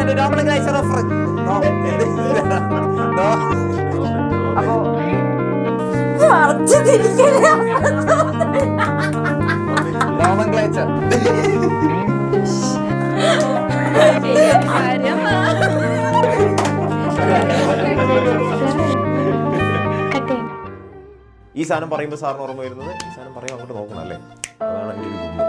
ഈ സാധനം പറയുമ്പോൾ സാറിന് ഓർമ്മ വരുന്നത് ഈ സാധനം പറയുമ്പോൾ അങ്ങോട്ട് നോക്കണം അല്ലേ? അതാണ് എൻ്റെ ഒരു ഗുണം.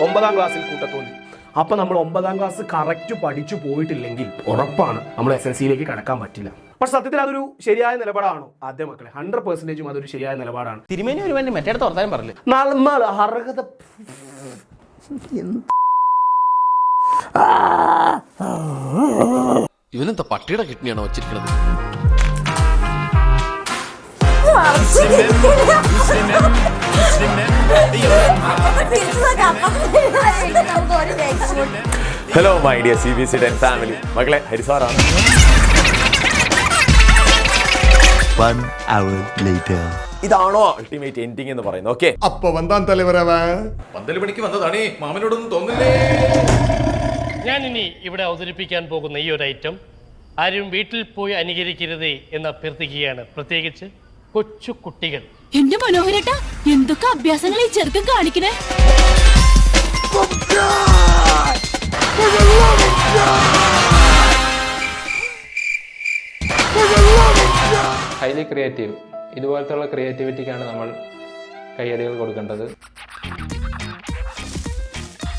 9ാം ക്ലാസ്സിൽ കൂട്ടത്തോന്നി. അപ്പൊ നമ്മൾ 9ാം ക്ലാസ് കറക്റ്റ് പഠിച്ചു പോയിട്ടില്ലെങ്കിൽ ഉറപ്പാണ് നമ്മൾ SLCയിലേക്ക് കടക്കാൻ പറ്റില്ല. പക്ഷെ സത്യത്തിൽ അതൊരു ശരിയായ നിലപാടാണോ? ആദ്യ മക്കളെ 100% അതൊരു ശരിയായ നിലപാടാണ്. തിരുമേനി ഒരു വേണ്ടി മറ്റേ തുറത്താൻ പറഞ്ഞില്ല. നമ്മൾ അർഹത ഇവനെന്താ പട്ടിയുടെ കിഡ്നിയാണോ വച്ചിരിക്കുന്നത്? Hello my dear CBC 10 family. മക്കളെ ഹരിസാറാണ്. 1 hour later. ഇതാണോ അൾട്ടിമേറ്റ് എൻഡിങ് എന്ന് പറയുന്നത്? ഓക്കെ, അപ്പൊ വന്താൻ തലവരവ 12 മണിക്ക് വന്നതാണേ, മാമനോടൊന്നും തോന്നില്ലേ? ഞാൻ ഇനി ഇവിടെ അവതരിപ്പിക്കാൻ പോകുന്ന ഈ ഒരു ഐറ്റം ആരും വീട്ടിൽ പോയി അനുകരിക്കരുത് എന്ന് അഭ്യർത്ഥിക്കുകയാണ്. പ്രത്യേകിച്ച് കൊച്ചു കുട്ടികൾ. എന്റെ മനോഹരേട്ട, എന്തൊക്കെ അഭ്യാസങ്ങൾ ഈ ചെറുക്കൻ കാണിക്കണേ. Highly creative. ഇതുപോലത്തുള്ള ക്രിയേറ്റിവിറ്റിക്കാണ് നമ്മൾ കയ്യടികൾ കൊടുക്കേണ്ടത്.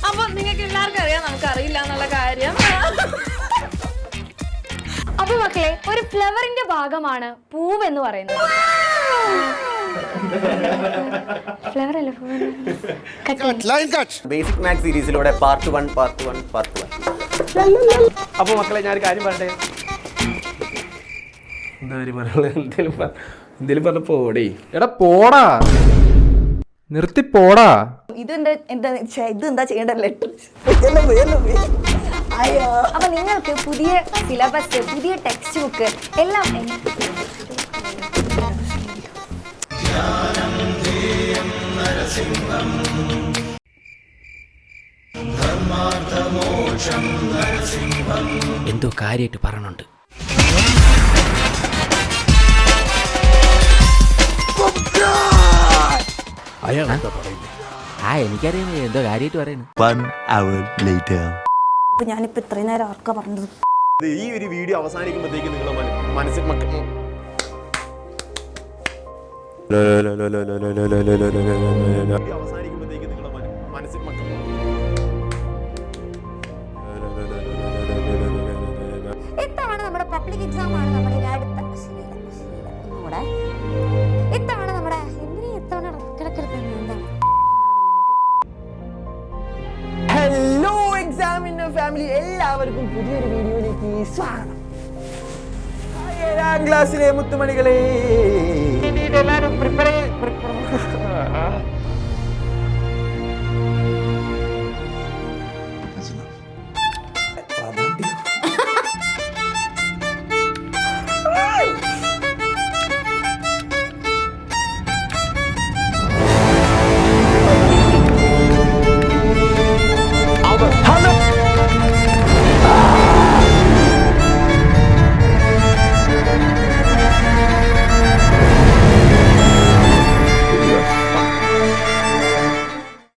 അപ്പൊ നിങ്ങൾക്ക് എല്ലാവർക്കും അറിയാം, നമുക്ക് അറിയില്ല എന്നുള്ള കാര്യം. അപ്പൊ മക്കളെ, ഒരു ഫ്ലവറിന്റെ ഭാഗമാണ് പൂവ് എന്ന് പറയുന്നത്. ഫ്ലവർ അല്ല, ബേസിക് മാത്സ് സീരീസിലൂടെ പാർട്ട് 1. അപ്പൊ മക്കളെ, ഞാനൊരു കാര്യം പറയട്ടെ. എന്താ എന്തേലും പറഞ്ഞ പോടേ. എടാ പോടാ, നിർത്തി പോടാ. ഇതെന്താ ചെയ്യേണ്ട ലെറ്റർ. അപ്പൊ നിങ്ങൾക്ക് പുതിയ സിലബസ്, പുതിയ ടെക്സ്റ്റ് ബുക്ക് എല്ലാം എന്തോ കാര്യമായിട്ട് പറഞ്ഞുണ്ട്. എനിക്കറിയാം എന്തോ കാര്യമായിട്ട് പറയുന്നു. 1 hour later. ഞാനിപ്പോ ഇത്രയും നേരം ആർക്കാ പറഞ്ഞത്? ഈ ഒരു വീഡിയോ അവസാനിക്കുമ്പോഴത്തേക്ക് നിങ്ങളുടെ മനസ്സിൽ ഇത്തവണ നമ്മുടെ പബ്ലിക് എക്സാം ആണ്. നമ്മുടെ അടുത്ത ഇത്തവണ നമ്മുടെ ഹലോ എക്സാമിനർ ഫാമിലി, എല്ലാവർക്കും പുതിയൊരു വീഡിയോയിലേക്ക് സ്വാഗതം. 7ാം ക്ലാസ്സിലെ മുത്തുമണികളെ, എല്ലാവരും പ്രിപ്പയർ